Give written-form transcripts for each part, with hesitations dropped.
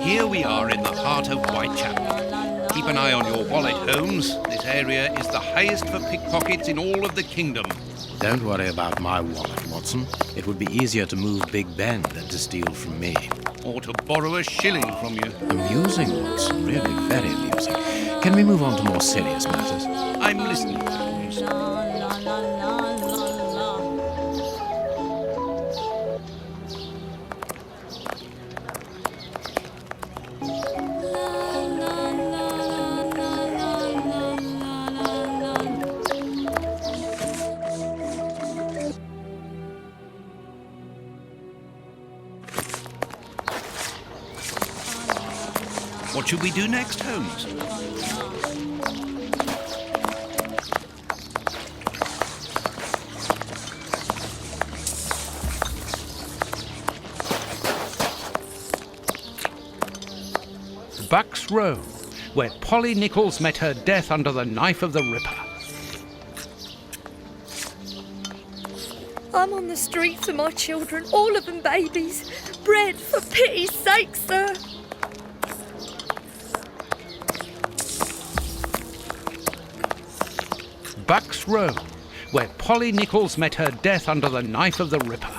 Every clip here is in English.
Here we are in the heart of Whitechapel. Keep an eye on your wallet, Holmes. This area is the highest for pickpockets in all of the kingdom. Don't worry about my wallet, Watson. It would be easier to move Big Ben than to steal from me. Or to borrow a shilling from you. Amusing, Watson. Really very amusing. Can we move on to more serious matters? I'm listening, Holmes. What should we do next, Holmes? Bucks Row, where Polly Nichols met her death under the knife of the Ripper. I'm on the street for my children, all of them babies. Bread, for pity's sake, sir. Bucks Row, where Polly Nichols met her death under the knife of the Ripper.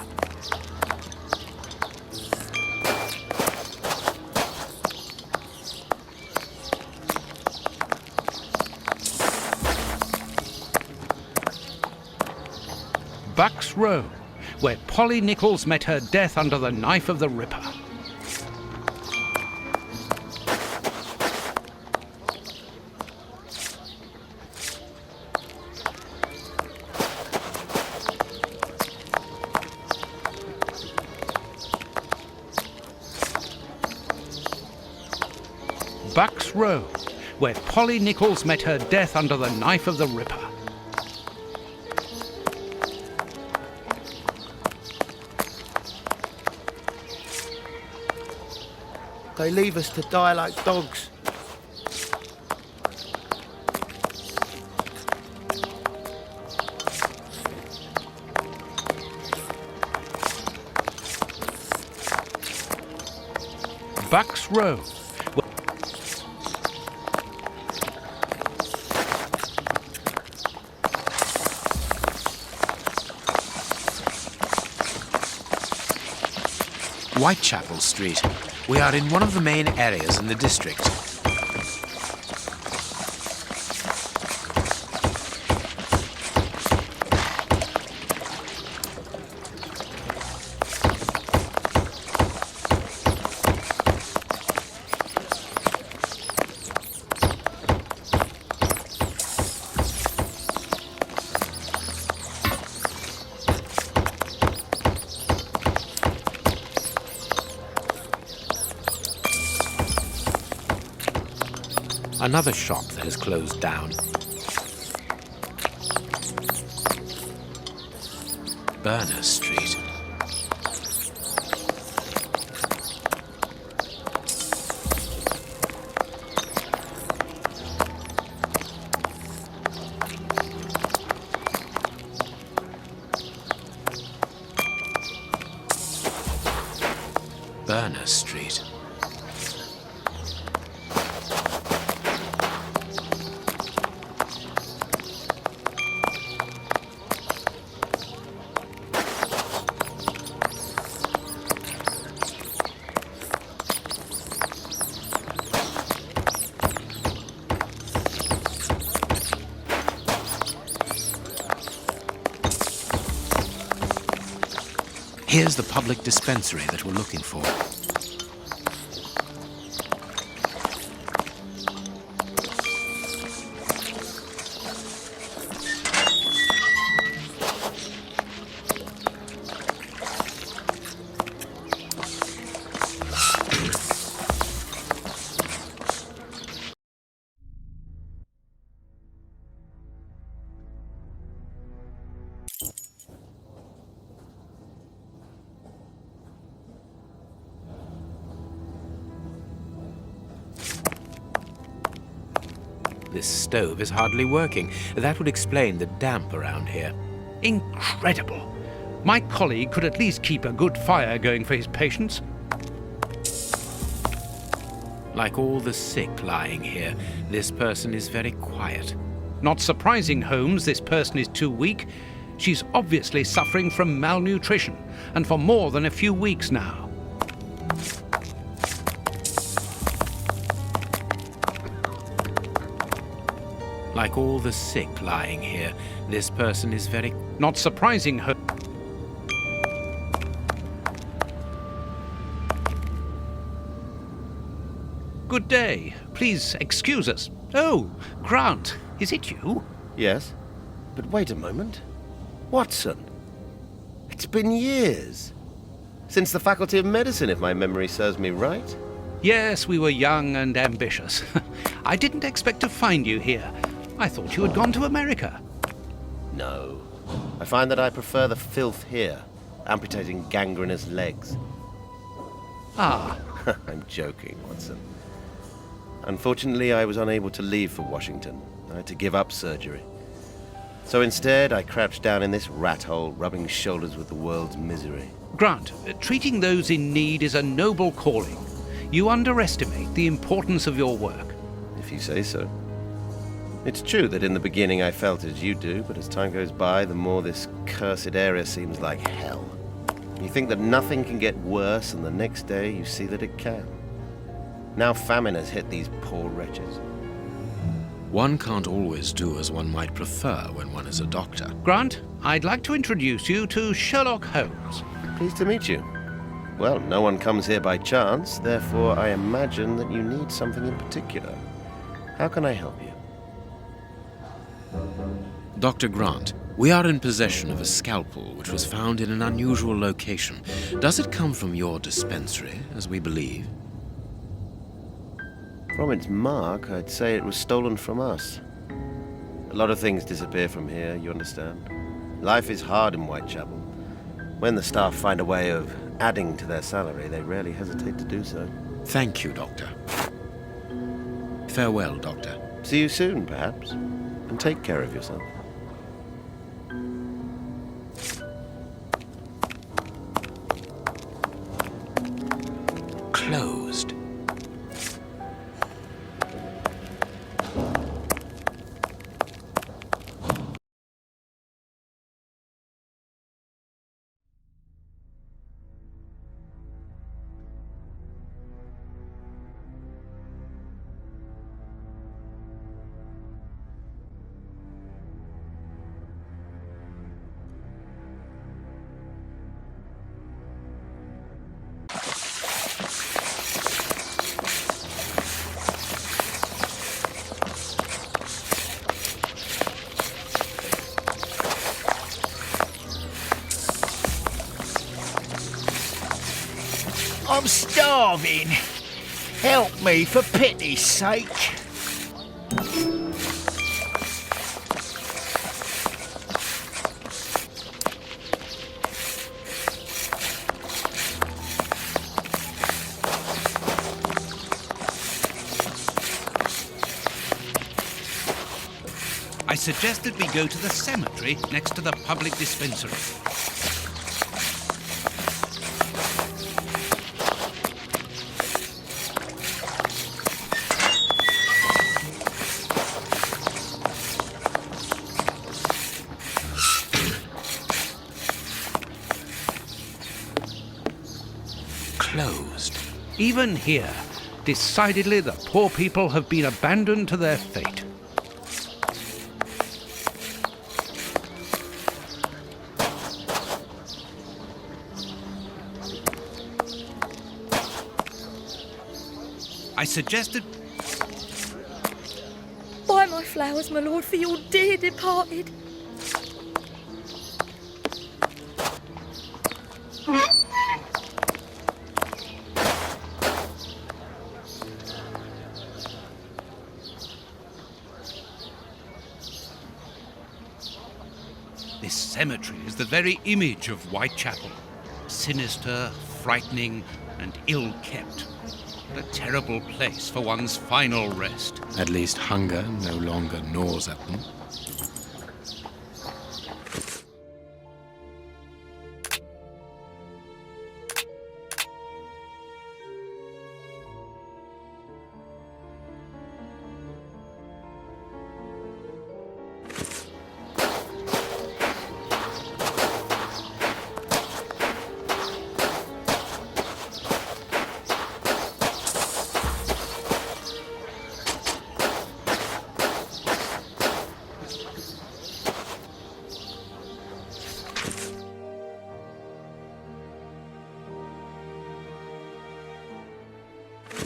Bucks Row, where Polly Nichols met her death under the knife of the Ripper. Bucks Row, where Polly Nichols met her death under the knife of the Ripper. They leave us to die like dogs. Bucks Row. Whitechapel Street. We are in one of the main areas in the district. Another shop that has closed down. Burner Street. Burner Street. Here's the public dispensary that we're looking for. This stove is hardly working. That would explain the damp around here. Incredible. My colleague could at least keep a good fire going for his patients. Like all the sick lying here, this person is very quiet. Not surprising, Holmes, this person is too weak. She's obviously suffering from malnutrition, and for more than a few weeks now. Like all the sick lying here, this person is very... Not surprising, Holmes. Good day. Please excuse us. Oh, Grant, is it you? Yes, but wait a moment. Watson, it's been years. Since the Faculty of Medicine, if my memory serves me right. Yes, we were young and ambitious. I didn't expect to find you here. I thought you had gone to America. No. I find that I prefer the filth here, amputating gangrenous legs. Ah, I'm joking, Watson. Unfortunately, I was unable to leave for Washington. I had to give up surgery. So instead, I crouched down in this rat hole, rubbing shoulders with the world's misery. Grant, treating those in need is a noble calling. You underestimate the importance of your work. If you say so. It's true that in the beginning I felt as you do, but as time goes by, the more this cursed area seems like hell. You think that nothing can get worse, and the next day you see that it can. Now famine has hit these poor wretches. One can't always do as one might prefer when one is a doctor. Grant, I'd like to introduce you to Sherlock Holmes. Pleased to meet you. Well, no one comes here by chance, therefore I imagine that you need something in particular. How can I help you? Dr. Grant, we are in possession of a scalpel which was found in an unusual location. Does it come from your dispensary, as we believe? From its mark, I'd say it was stolen from us. A lot of things disappear from here, you understand. Life is hard in Whitechapel. When the staff find a way of adding to their salary, they rarely hesitate to do so. Thank you, Doctor. Farewell, Doctor. See you soon, perhaps. And take care of yourself. Closed. I'm starving. Help me, for pity's sake. I suggested we go to the cemetery next to the public dispensary. Closed. Even here, decidedly the poor people have been abandoned to their fate. I suggested... Buy my flowers, my lord, for your dear departed. This cemetery is the very image of Whitechapel. Sinister, frightening, and ill-kept. What a terrible place for one's final rest. At least hunger no longer gnaws at them.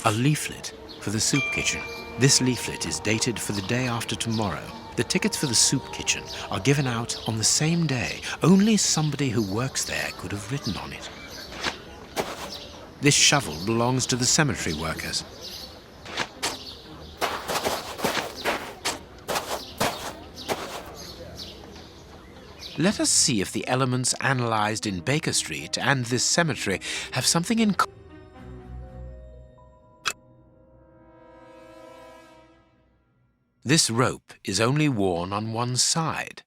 A leaflet for the soup kitchen. This leaflet is dated for the day after tomorrow. The tickets for the soup kitchen are given out on the same day. Only somebody who works there could have written on it. This shovel belongs to the cemetery workers. Let us see if the elements analyzed in Baker Street and this cemetery have something in common. This rope is only worn on one side.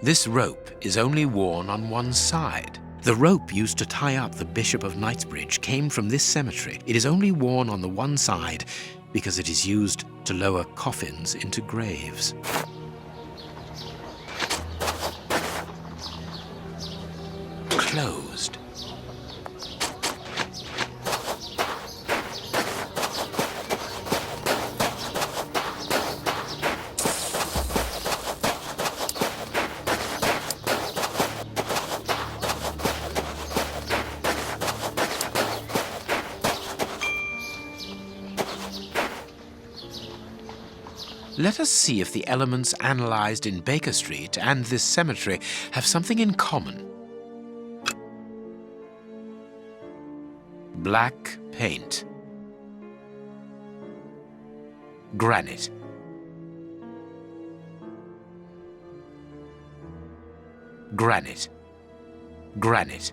This rope is only worn on one side. The rope used to tie up the Bishop of Knightsbridge came from this cemetery. It is only worn on the one side because it is used to lower coffins into graves. Closed. Let us see if the elements analyzed in Baker Street and this cemetery have something in common. Black paint. Granite. Granite. Granite.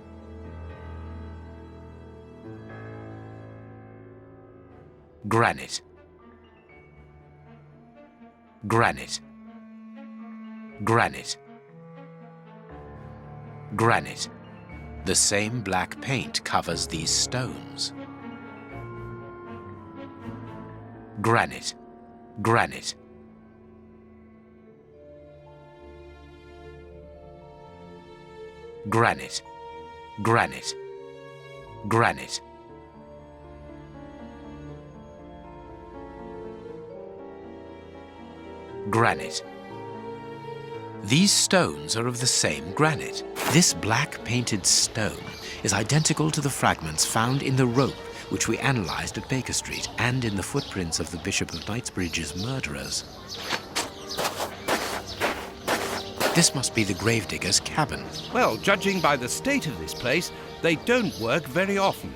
Granite. Granite. Granite. Granite. The same black paint covers these stones. Granite. Granite. Granite. Granite. Granite. Granite. These stones are of the same granite. This black painted stone is identical to the fragments found in the rope which we analyzed at Baker Street and in the footprints of the Bishop of Knightsbridge's murderers. This must be the gravedigger's cabin. Well, judging by the state of this place, they don't work very often.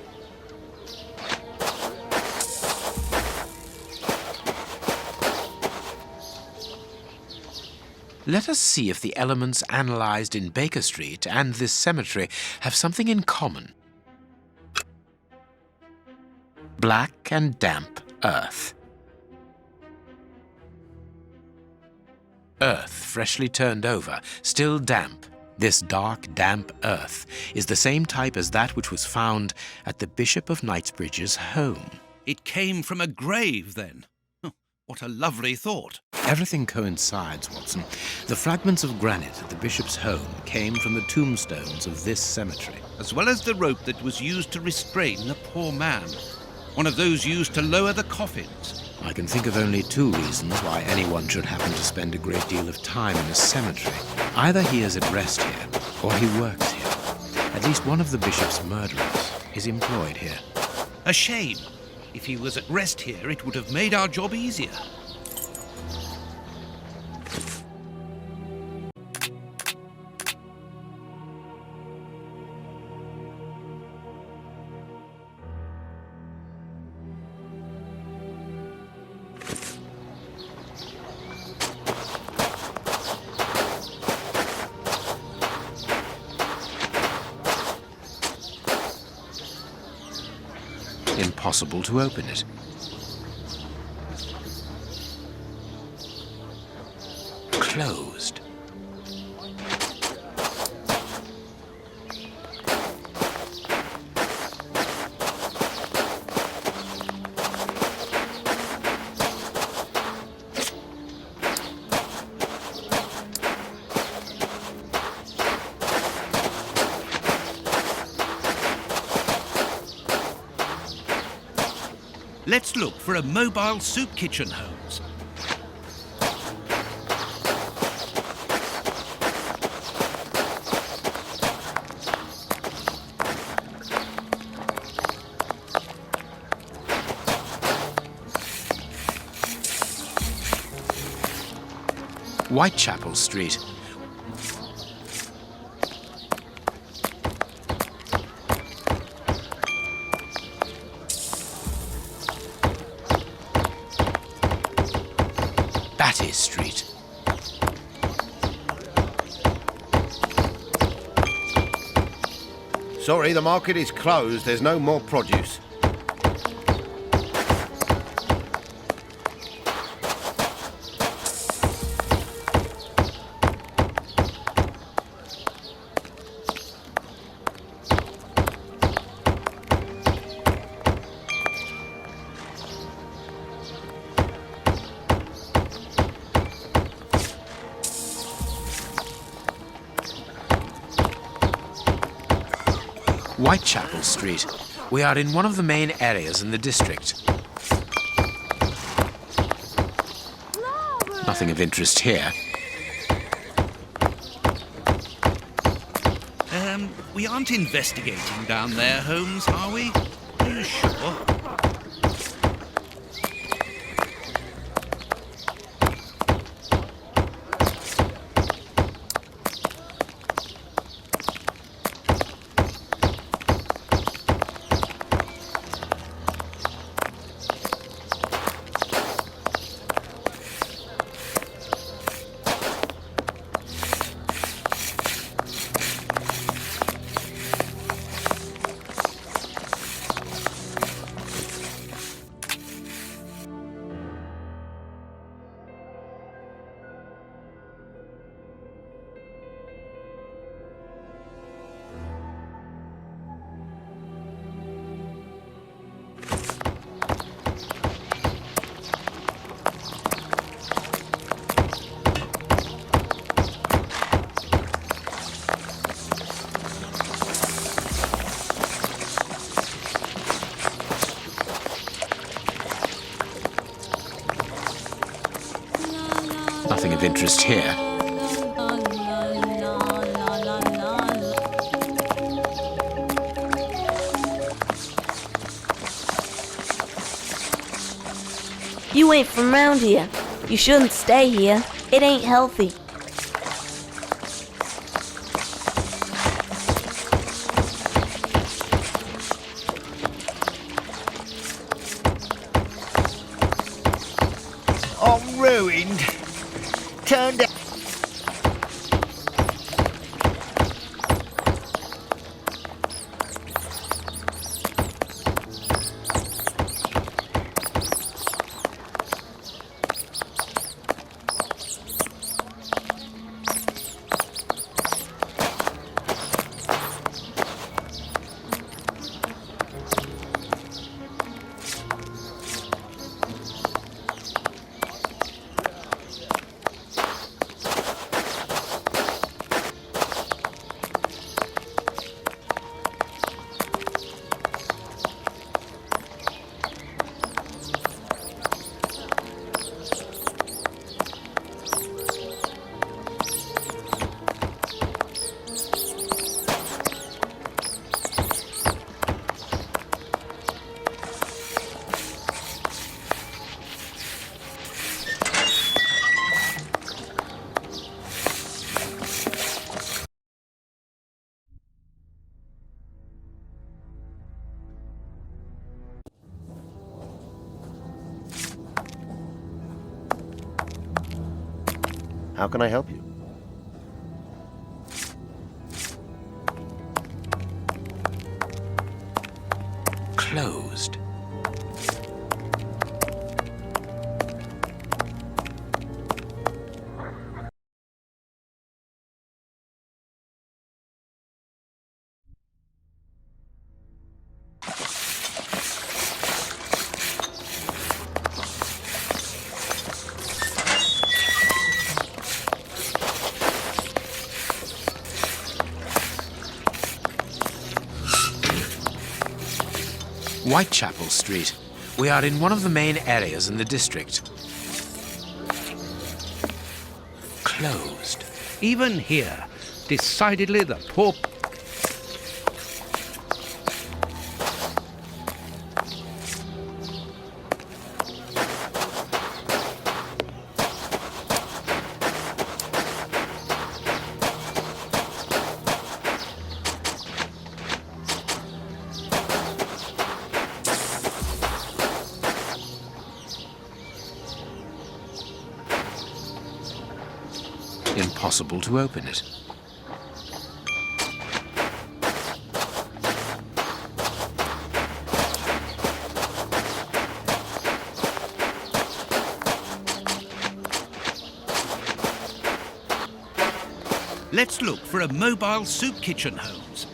Let us see if the elements analyzed in Baker Street and this cemetery have something in common. Black and damp earth. Earth freshly turned over, still damp. This dark, damp earth is the same type as that which was found at the Bishop of Knightsbridge's home. It came from a grave, then. What a lovely thought. Everything coincides, Watson. The fragments of granite at the bishop's home came from the tombstones of this cemetery. As well as the rope that was used to restrain the poor man. One of those used to lower the coffins. I can think of only two reasons why anyone should happen to spend a great deal of time in a cemetery. Either he is at rest here, or he works here. At least one of the bishop's murderers is employed here. A shame. If he was at rest here, it would have made our job easier. Impossible to open it. Closed. Let's look for a mobile soup kitchen, Holmes. Whitechapel Street. Batty Street. Sorry, the market is closed. There's no more produce. Whitechapel Street. We are in one of the main areas in the district. Nothing of interest here. We aren't investigating down there, Holmes, are we? Are you sure? Nothing of interest here. You ain't from around here. You shouldn't stay here. It ain't healthy. I'm ruined. Turned out. How can I help you? closed. Whitechapel Street. We are in one of the main areas in the district. Closed. Even here, decidedly the poor... Impossible to open it. Let's look for a mobile soup kitchen, Holmes.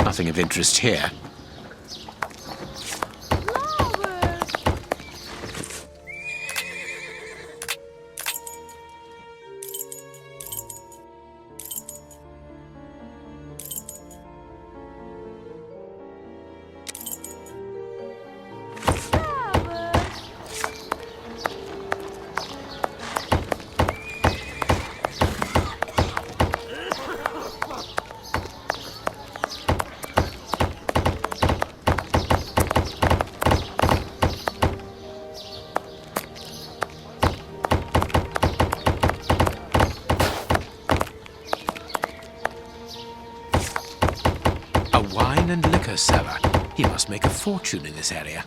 Nothing of interest here. A wine and liquor cellar. He must make a fortune in this area.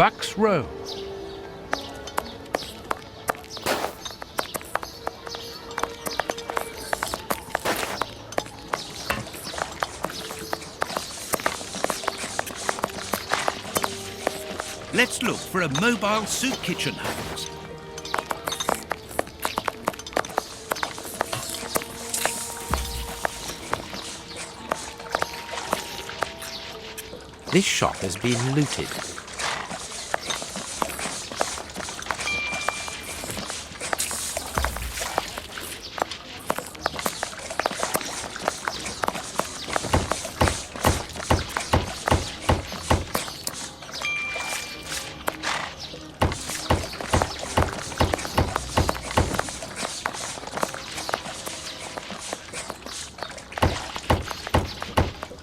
Bucks Row. Let's look for a mobile soup kitchen, Holmes. This shop has been looted.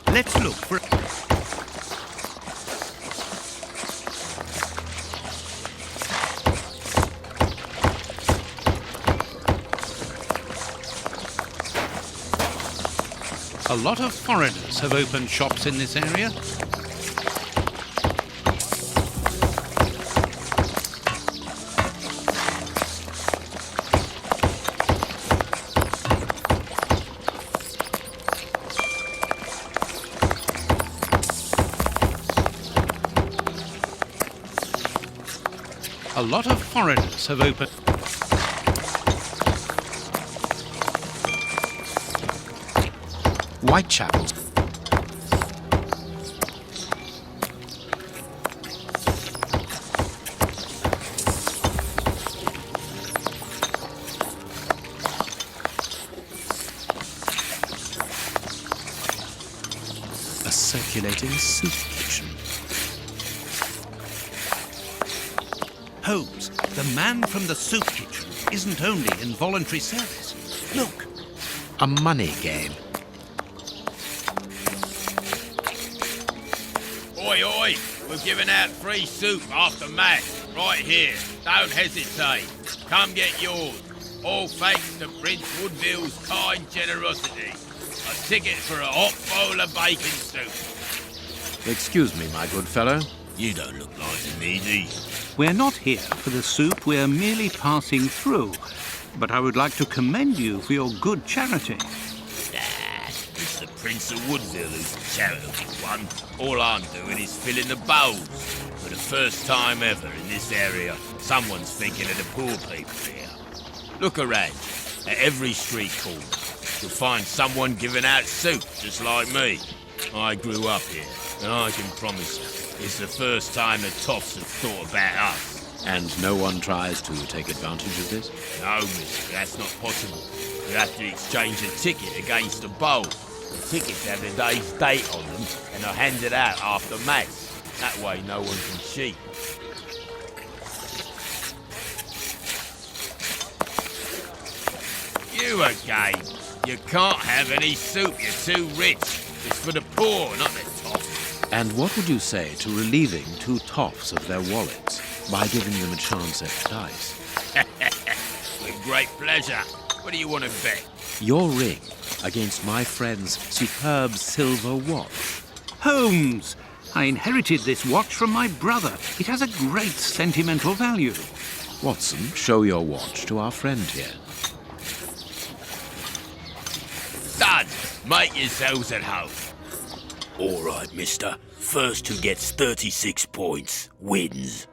Let's look for... A lot of foreigners have opened shops in this area. A lot of foreigners have opened... Whitechapel. A circulating soup kitchen. Holmes, the man from the soup kitchen isn't only in voluntary service. Look, A money game. Oi, oi! We're giving out free soup after match, right here. Don't hesitate. Come get yours. All thanks to Prince Woodville's kind generosity. A ticket for a hot bowl of bacon soup. Excuse me, my good fellow. You don't look like a needy. we're not here for the soup, we're merely passing through. But I would like to commend you for your good charity. It's the Prince of Woodville who's the charitable one. All I'm doing is filling the bowls. For the first time ever in this area, someone's thinking of the poor people here. Look around. At every street corner, you'll find someone giving out soup, just like me. I grew up here, and I can promise you, it's the first time the toffs have thought about us. And no one tries to take advantage of this? No, mister, that's not possible. You have to exchange a ticket against a bowl. The tickets have a day's date on them, and are handed out after match. That way no one can cheat. You again. You can't have any soup, you're too rich. It's for the poor, not the toffs. And what would you say to relieving two toffs of their wallets by giving them a chance at dice? With great pleasure. What do you want to bet? Your ring against my friend's superb silver watch. Holmes! I inherited this watch from my brother. It has a great sentimental value. Watson, show your watch to our friend here. Dad, make yourselves at home. All right, mister. First who gets 36 points wins.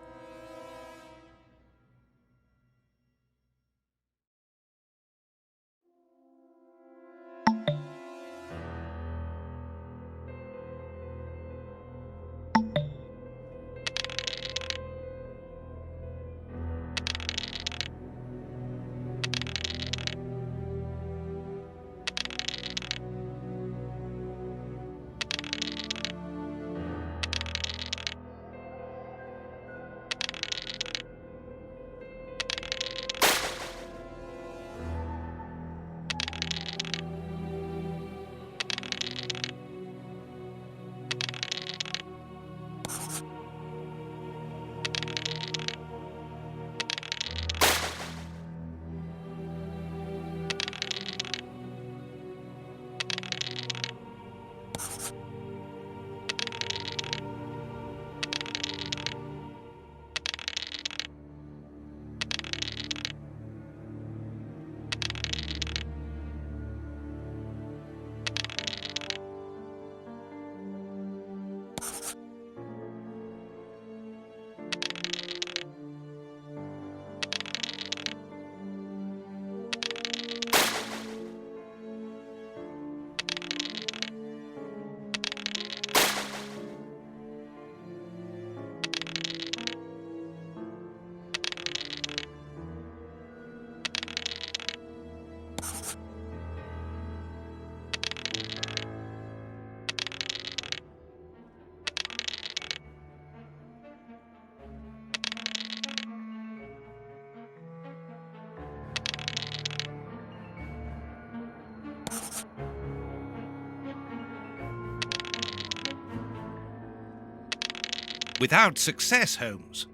Without success, Holmes.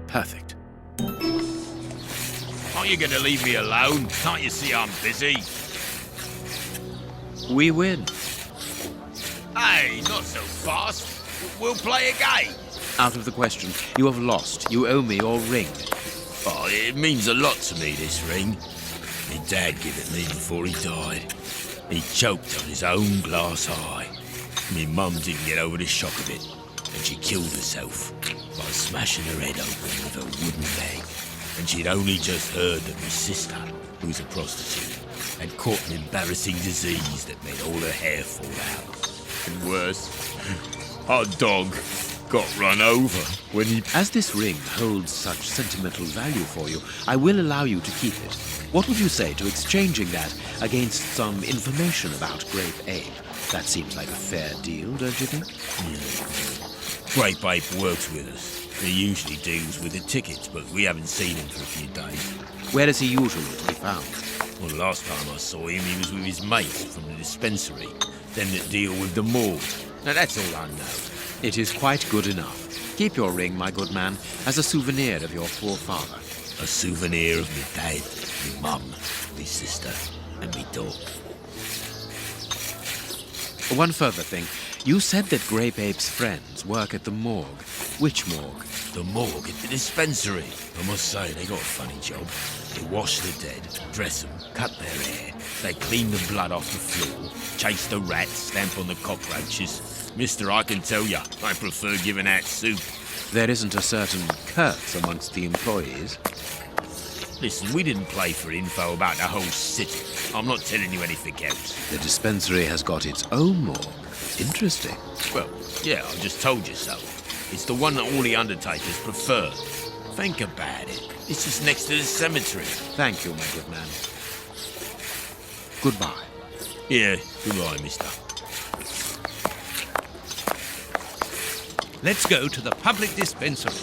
Perfect. Aren't you gonna leave me alone? Can't you see I'm busy? We win. Hey, not so fast. We'll play again. Out of the question. You have lost. You owe me your ring. Oh, it means a lot to me, this ring. My dad gave it me before he died. He choked on his own glass eye. My mum didn't get over the shock of it, and she killed herself by smashing her head open with a wooden leg. And she'd only just heard that my sister, who's a prostitute, had caught an embarrassing disease that made all her hair fall out. And worse, our dog got run over when he... As this ring holds such sentimental value for you, I will allow you to keep it. What would you say to exchanging that against some information about Grape Ape? That seems like a fair deal, don't you think? Grape Ape works with us. He usually deals with the tickets, but we haven't seen him for a few days. Where is he usually to be found? Well, last time I saw him, he was with his mates from the dispensary, them that deal with the morgue. Now, that's all I know. It is quite good enough. Keep your ring, my good man, as a souvenir of your poor father. A souvenir of me dad, me mum, me sister, and me dog. One further thing. You said that Grape Ape's friends work at the morgue. Which morgue? The morgue at the dispensary. I must say, they got a funny job. They wash the dead, dress them, cut their hair. They clean the blood off the floor, chase the rats, stamp on the cockroaches. Mister, I can tell you, I prefer giving out soup. There isn't a certain curse amongst the employees. Listen, we didn't play for info about the whole city. I'm not telling you anything else. The dispensary has got its own morgue. Interesting. Well, yeah, I just told you so. It's the one that all the undertakers prefer. Think about it. It's just next to the cemetery. Thank you, my good man. Goodbye. Yeah, goodbye, mister. Let's go to the public dispensary.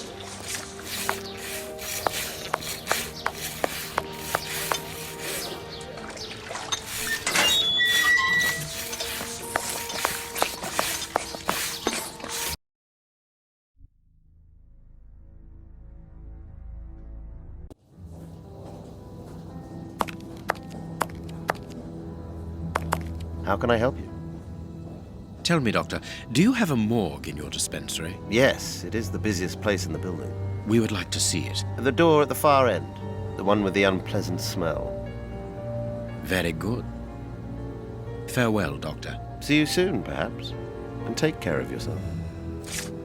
How can I help you? Tell me, Doctor, do you have a morgue in your dispensary? Yes, it is the busiest place in the building. We would like to see it. The door at the far end. The one with the unpleasant smell. Very good. Farewell, Doctor. See you soon, perhaps. And take care of yourself.